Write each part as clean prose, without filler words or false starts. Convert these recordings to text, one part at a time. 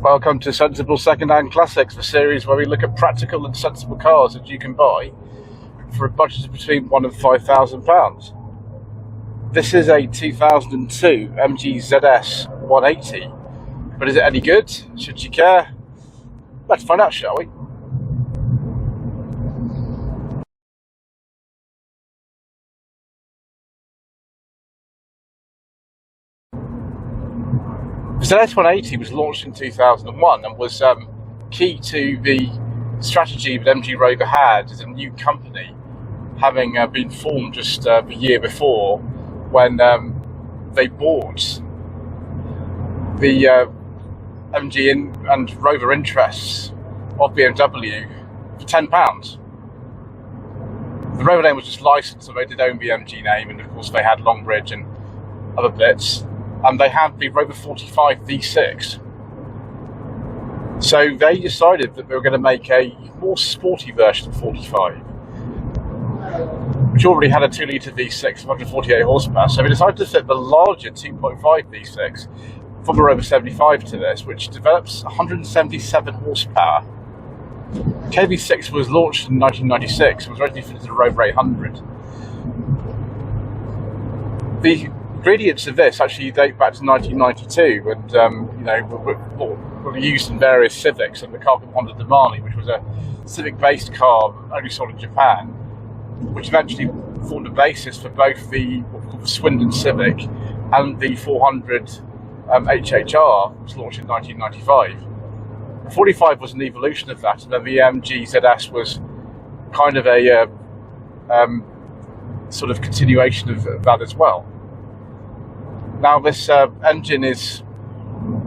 Welcome to Sensible Secondhand Classics, the series where we look at practical and sensible cars that you can buy for a budget of between £1,000 and £5,000. This is a 2002 MG ZS 180, but is it any good? Should you care? Let's find out, shall we? The ZS 180 was launched in 2001 and was key to the strategy that MG Rover had as a new company, having been formed just the year before when they bought the MG and Rover interests of BMW for £10. The Rover name was just licensed, so they did own the MG name, and of course they had Longbridge and other bits. And they had the Rover 45 V6. So they decided that they were going to make a more sporty version of 45, which already had a 2-litre V6 of 148 horsepower. So they decided to fit the larger 2.5 V6 from the Rover 75 to this, which develops 177 horsepower. KV6 was launched in 1996 and was originally fitted to the Rover 800. The ingredients of this actually date back to 1992, and were used in various Civics and the car called Honda Demani, which was a Civic-based car only sold in Japan, which eventually formed the basis for both the Swindon Civic and the 400 HHR, which was launched in 1995. The 45 was an evolution of that, and then the MG ZS was kind of a sort of continuation of that as well. Now this engine is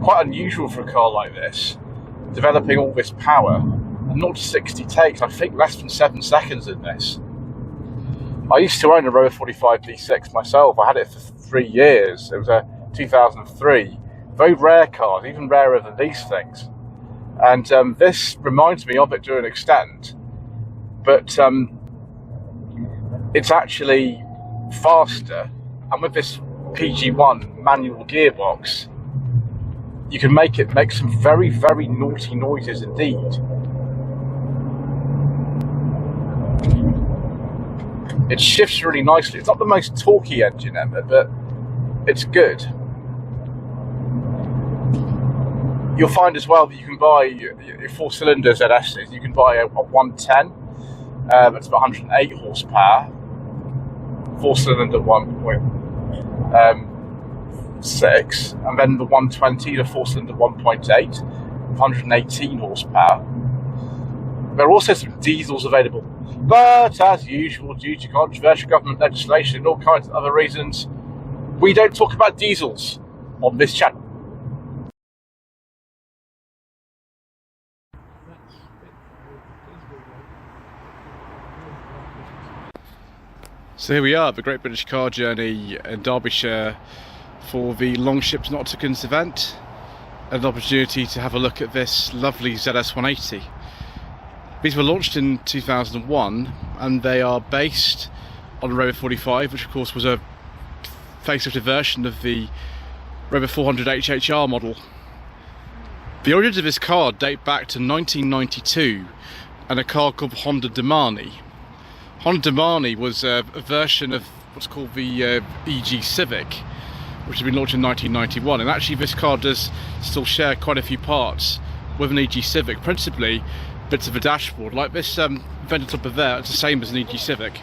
quite unusual for a car like this, developing all this power, and 0 to 60 takes, I think, less than 7 seconds in this. I used to own a Rover 45 V6 myself. I had it for 3 years. It was a 2003. Very rare car, even rarer than these things. And this reminds me of it to an extent, but it's actually faster, and with this PG1 manual gearbox, you can make it make some very, very naughty noises indeed. It shifts really nicely. It's not the most torquey engine ever, but it's good. You'll find as well that you can buy your 4-cylinder ZS's. You can buy a 110, that's about 108 horsepower, 4-cylinder 1.6, and then the 120, the 4-cylinder 1.8, 118 horsepower. There are also some diesels available, but as usual, due to controversial government legislation and all kinds of other reasons, we don't talk about diesels on this channel. So here we are at the Great British Car Journey in Derbyshire for the Longships Nauticans event, and an opportunity to have a look at this lovely ZS 180. These were launched in 2001 and they are based on the Rover 45, which of course was a facelifted version of the Rover 400 HHR model. The origins of this car date back to 1992 and a car called Honda Demani. Honda Demani was a version of what's called the EG Civic, which had been launched in 1991, and actually this car does still share quite a few parts with an EG Civic, principally bits of a dashboard, like this vent top of there. It's the same as an EG Civic.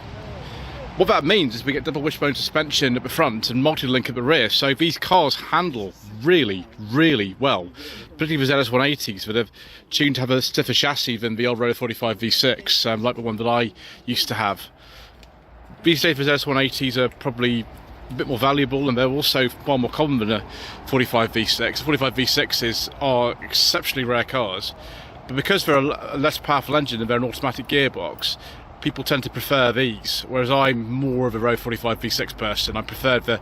What that means is we get double wishbone suspension at the front and multi-link at the rear, so these cars handle really, really well, particularly the ZS 180s that are tuned to have a stiffer chassis than the old Rover 45 V6, like the one that I used to have. These days the ZS 180s are probably a bit more valuable, and they're also far more common than a 45 V6. 45 V6s are exceptionally rare cars, but because they're a less powerful engine and they're an automatic gearbox, people tend to prefer these, whereas I'm more of a Rover 45 V6 person. I prefer the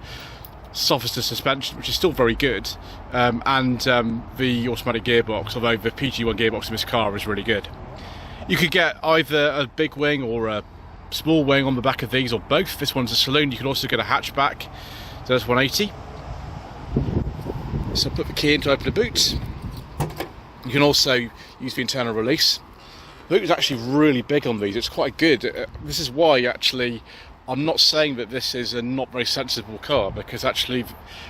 softer suspension, which is still very good, and the automatic gearbox, although the PG1 gearbox in this car is really good. You could get either a big wing or a small wing on the back of these, or both. This one's a saloon. You can also get a hatchback, so that's 180. So I'll put the key in to open the boot. You can also use the internal release. The boot is actually really big on these. It's quite good. This is why actually I'm not saying that this is a not very sensible car, because actually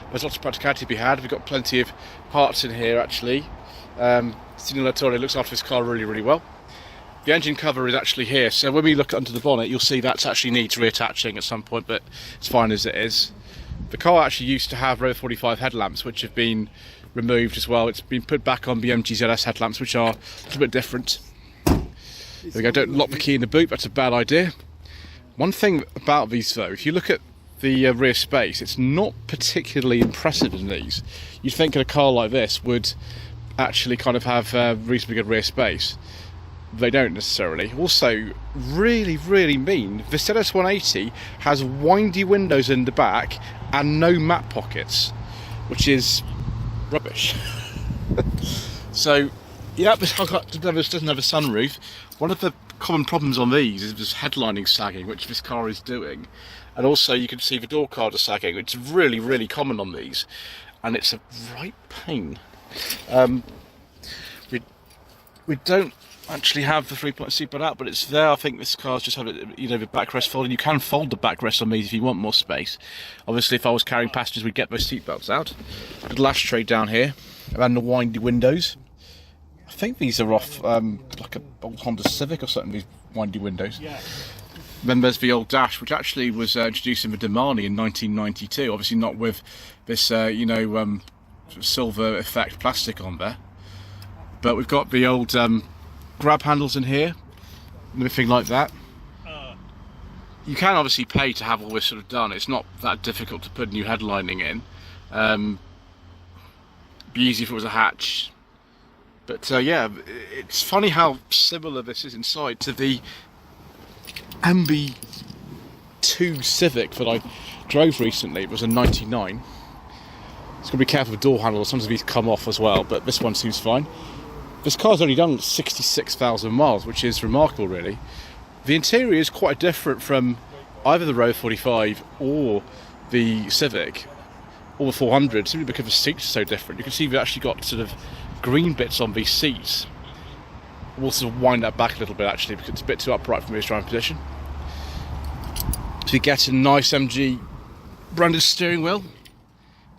there's lots of practicality to be had. We've got plenty of parts in here actually. Signor Latore looks after this car really well. The engine cover is actually here, so when we look under the bonnet you'll see that actually needs reattaching at some point, but it's fine as it is. The car actually used to have Rover 45 headlamps, which have been removed as well. It's been put back on BMG ZS headlamps, which are a little bit different. There we go, don't lock the key in the boot, that's a bad idea. One thing about these though, if you look at the rear space, it's not particularly impressive in these. You'd think in a car like this would actually kind of have reasonably good rear space. They don't necessarily. Also, really mean, the ZS 180 has windy windows in the back and no map pockets, which is rubbish. So, yeah, this car doesn't have a sunroof. One of the common problems on these is this headlining sagging, which this car is doing. And also you can see the door cards are sagging, which is really common on these. And it's a right pain. We don't actually have the 3-point seatbelt out, but it's there. I think this car's just have it, you know, the backrest folded. You can fold the backrest on these if you want more space. Obviously, if I was carrying passengers, we'd get those seatbelts out. Little ashtray down here, around the windy windows. I think these are off like a old Honda Civic or something. These windy windows. Yeah. Then there's the old dash, which actually was introduced in the Demani in 1992. Obviously, not with this silver effect plastic on there. But we've got the old grab handles in here, anything like that. You can obviously pay to have all this sort of done. It's not that difficult to put new headlining in. Be easy if it was a hatch. But yeah, it's funny how similar this is inside to the MB2 Civic that I drove recently. It was a 99. It's got to be careful with door handles. Sometimes these come off as well, but this one seems fine. This car's only done 66,000 miles, which is remarkable, really. The interior is quite different from either the Rover 45 or the Civic or the 400, simply because the seats are so different. You can see we've actually got sort of green bits on these seats. We'll sort of wind that back a little bit, actually, because it's a bit too upright for me to driving position. So you get a nice MG branded steering wheel.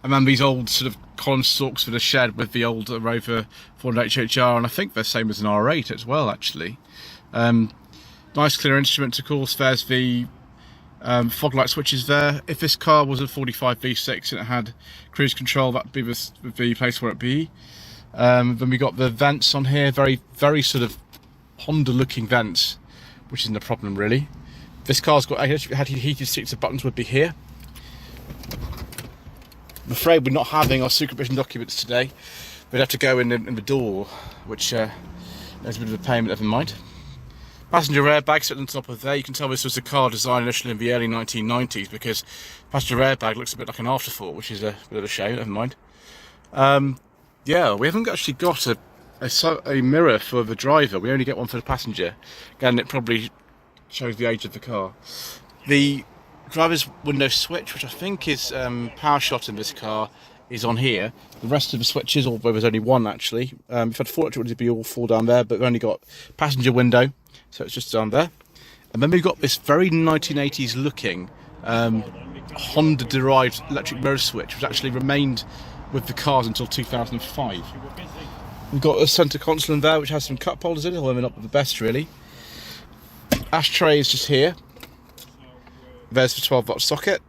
And then these old sort of column stalks for the shed with the old Rover 400 HHR, and I think they're the same as an R8 as well, actually. Nice clear instruments, of course. There's the fog light switches there. If this car was a 45 V6 and it had cruise control, that'd be the place where it'd be. Then we got the vents on here, very sort of Honda looking vents, which isn't a problem really. This car's got, if it had heated seats, the buttons would be here. I'm afraid we're not having our supervision documents today. We'd have to go in the door, which is a bit of a pain, but never mind. Passenger airbag sitting on top of there. You can tell this was a car designed initially in the early 1990s, because passenger airbag looks a bit like an afterthought, which is a bit of a shame, never mind. Yeah, we haven't actually got a mirror for the driver. We only get one for the passenger. Again, it probably shows the age of the car. The driver's window switch, which I think is power shot in this car, is on here. The rest of the switches, although there's only one actually, if I'd thought it would be all four down there, but we've only got passenger window, so it's just down there. And then we've got this very 1980s looking Honda derived electric mirror switch, which actually remained with the cars until 2005. We've got a centre console in there, which has some cup holders in it, although they're not the best really. Ashtray is just here. There's the 12-volt socket.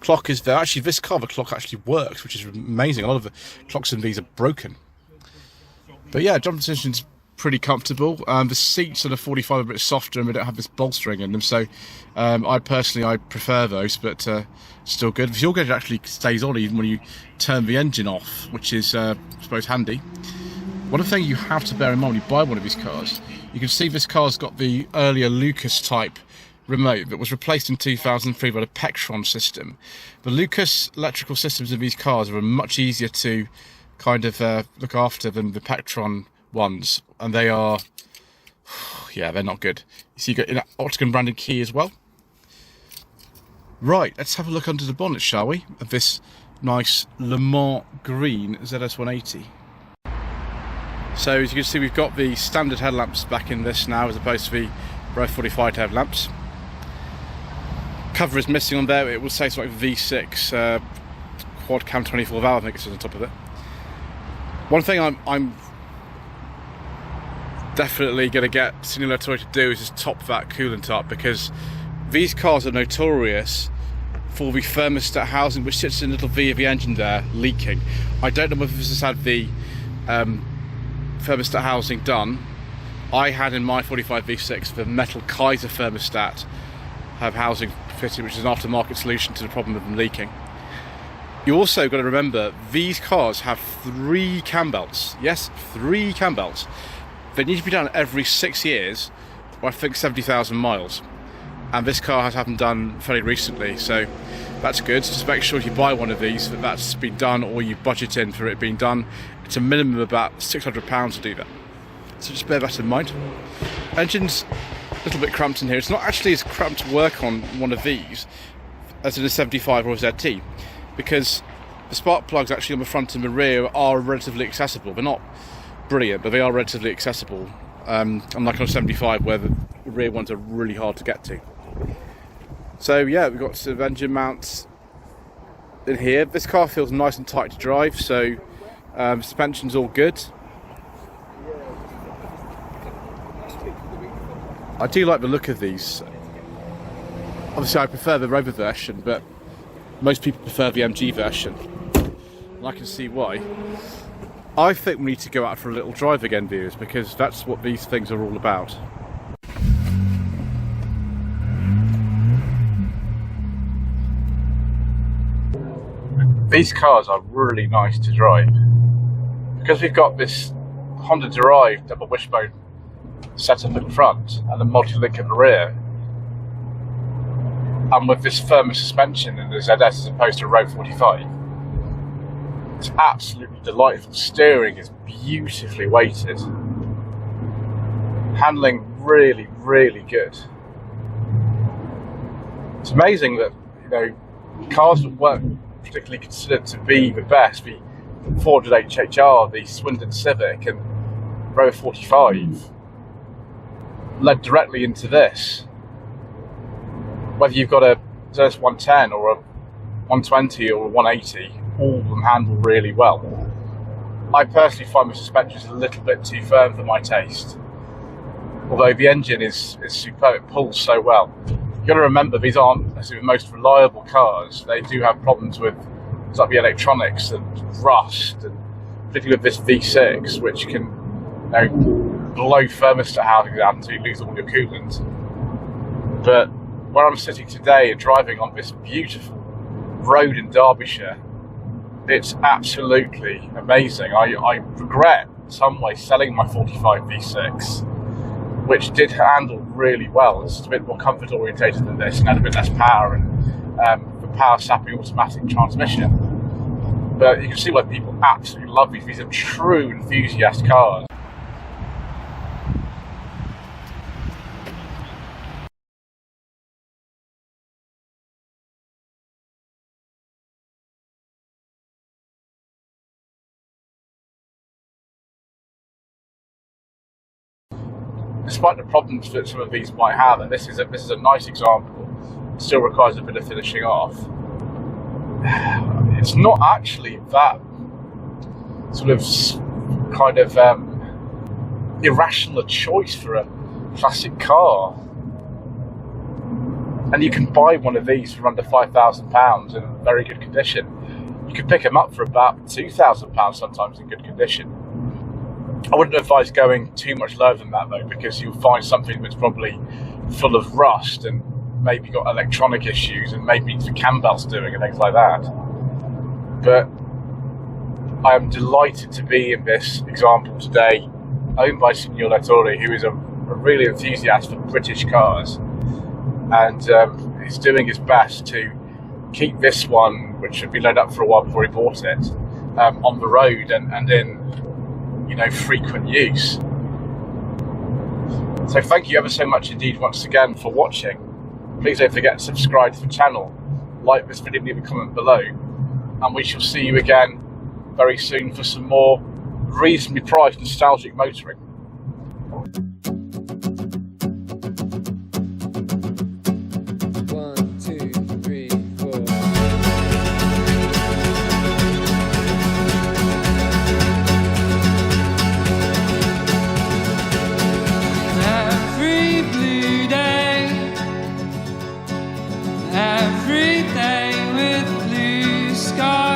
Clock is there. Actually, this car, the clock actually works, which is amazing. A lot of the clocks in these are broken. But yeah, jump position's pretty comfortable. The seats on the 45 are a bit softer and they don't have this bolstering in them, so I prefer those, but still good. The fuel gauge actually stays on even when you turn the engine off, which is, I suppose, handy. One thing you have to bear in mind when you buy one of these cars, you can see this car's got the earlier Lucas type remote that was replaced in 2003 by the Pectron system. The Lucas electrical systems of these cars are much easier to kind of look after than the Pectron ones, and they are, yeah, they're not good. So you get an Octagon branded key as well. Right, let's have a look under the bonnet, shall we, of this nice Le Mans green ZS 180. So as you can see, we've got the standard headlamps back in this now, as opposed to the Row 45 headlamps. Cover is missing on there. It will say something like V6 quad cam 24 valve, I think it says on top of it. One thing I'm definitely going to get Signor Lloyd to do is just top that coolant up, because these cars are notorious for the thermostat housing, which sits in a little V of the engine there, leaking. I don't know whether this has had the thermostat housing done. I had in my 45 V6 the metal Kaiser thermostat have housing fitted, which is an aftermarket solution to the problem of them leaking. You also got to remember, these cars have 3 cam belts. Yes, 3 cam belts. They need to be done every 6 years, or I think 70,000 miles. And this car has had them done fairly recently, so that's good. Just make sure if you buy one of these that that's been done, or you budget in for it being done. It's a minimum of about £600 to do that. So just bear that in mind. Engine's a little bit cramped in here. It's not actually as cramped to work on one of these as in a 75 or a ZT, because the spark plugs actually on the front and the rear are relatively accessible. They're not brilliant, but they are relatively accessible. Unlike on a 75 where the rear ones are really hard to get to. So yeah, we've got some engine mounts in here. This car feels nice and tight to drive, so suspension's all good. I do like the look of these. Obviously I prefer the Rover version, but most people prefer the MG version, and I can see why. I think we need to go out for a little drive again, viewers, because that's what these things are all about. These cars are really nice to drive because we've got this Honda derived double wishbone setup in front and a multi-link in the rear, and with this firmer suspension in the ZS as opposed to Row 45, it's absolutely delightful. Steering is beautifully weighted, handling really, really good. It's amazing that, you know, cars that weren't particularly considered to be the best, the Ford HHR, the Swindon Civic and Row 45, led directly into this. Whether you've got a ZS 110 or a 120 or a 180, all of them handle really well. I personally find the suspension is a little bit too firm for my taste, although the engine is superb. It pulls so well. You've got to remember, these aren't the most reliable cars. They do have problems with things like the electronics and rust, and particularly with this V6, which can, you know, blow thermostat housing down until you lose all your coolant. But where I'm sitting today and driving on this beautiful road in Derbyshire, it's absolutely amazing. I regret in some way selling my 45 V6, which did handle really well. It's a bit more comfort orientated than this and had a bit less power, and the power sapping automatic transmission. But you can see why people absolutely love these. These are true enthusiast cars. Despite the problems that some of these might have, and this is a nice example, it still requires a bit of finishing off. It's not actually that sort of kind of irrational a choice for a classic car. And you can buy one of these for under £5,000 in very good condition. You can pick them up for about £2,000 sometimes in good condition. I wouldn't advise going too much lower than that though, because you'll find something that's probably full of rust and maybe got electronic issues and maybe the cam belt's doing and things like that. But I am delighted to be in this example today, owned by Signor Lloyd, who is a really enthusiast for British cars, and he's doing his best to keep this one, which had been loaded up for a while before he bought it, on the road and in, you know, frequent use. So thank you ever so much indeed once again for watching. Please don't forget to subscribe to the channel, like this video, leave a comment below, and we shall see you again very soon for some more reasonably priced nostalgic motoring. Every day with blue skies.